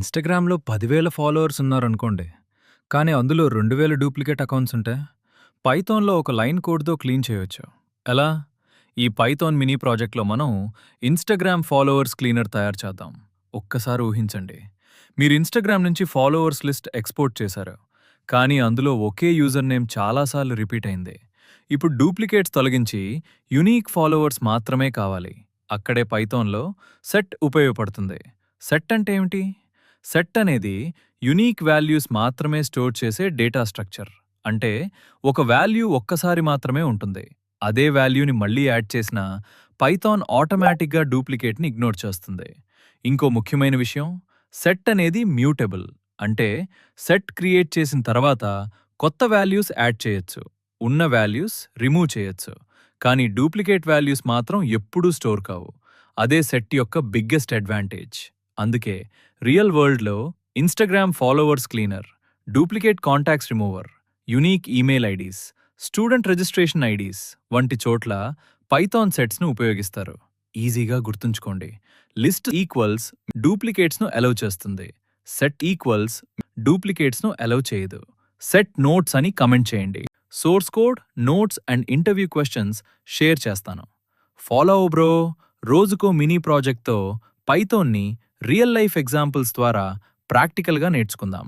ఇన్‌స్టాగ్రామ్‌లో 10,000 ఫాలోవర్స్ ఉన్నారనుకోండి. కానీ అందులో 2,000 డూప్లికేట్ అకౌంట్స్ ఉంటే, పైథాన్‌లో ఒక లైన్ కోడ్‌తో క్లీన్ చేయొచ్చు. ఎలా? ఈ పైథాన్ మినీ ప్రాజెక్ట్‌లో మనం ఇన్‌స్టాగ్రామ్ ఫాలోవర్స్ క్లీనర్ తయారు చేద్దాం. ఒక్కసారి ఊహించండి. మీరు ఇన్‌స్టాగ్రామ్ నుంచి ఫాలోవర్స్ లిస్ట్ ఎక్స్‌పోర్ట్ చేశారు. కానీ అందులో ఒకే యూజర్ నేమ్ చాలా సార్లు రిపీట్ అయింది. ఇప్పుడు డూప్లికేట్స్ తొలగించి యునీక్ ఫాలోవర్స్ మాత్రమే కావాలి. అక్కడే పైథాన్‌లో సెట్ ఉపయోగపడుతుంది. సెట్ అంటే ఏమిటి? సెట్ అనేది యునీక్ వాల్యూస్ మాత్రమే స్టోర్ చేసే డేటా స్ట్రక్చర్. అంటే ఒక వాల్యూ ఒక్కసారి మాత్రమే ఉంటుంది. అదే వాల్యూని మళ్ళీ యాడ్ చేసినా పైథాన్ ఆటోమేటిక్‌గా డూప్లికేట్‌ని ఇగ్నోర్ చేస్తుంది. ఇంకో ముఖ్యమైన విషయం, సెట్ అనేది మ్యూటబుల్. అంటే సెట్ క్రియేట్ చేసిన తర్వాత కొత్త వాల్యూస్ యాడ్ చేయొచ్చు. ఉన్న వాల్యూస్ రిమూవ్ చేయొచ్చు. కానీ డూప్లికేట్ వాల్యూస్ మాత్రం ఎప్పుడూ స్టోర్ కావు. అదే సెట్ యొక్క బిగ్గెస్ట్ అడ్వాంటేజ్. అందుకే రియల్ వరల్డ్‌లో Instagram followers cleaner, duplicate contacts remover, unique email IDs, student registration IDs వంటి చోట్ల పైథాన్ సెట్స్‌ను ఉపయోగిస్తారు. ఈజీగా గుర్తుంచుకోండి. లిస్ట్ ఈక్వల్స్ డూప్లికేట్స్‌ను అలౌ చేస్తుంది. సెట్ ఈక్వల్స్ డూప్లికేట్స్‌ను అలౌ చేయదు. సెట్ నోట్స్ అని కమెంట్ చేయండి. Source code, notes and interview questions share చేస్తాను. ఫాలో అవ్వు బ్రో. రోజుకో మినీ ప్రాజెక్ట్‌తో పైథాన్‌ని రియల్ లైఫ్ ఎగ్జాంపుల్స్ ద్వారా ప్రాక్టికల్‌గా నేర్చుకుందాం.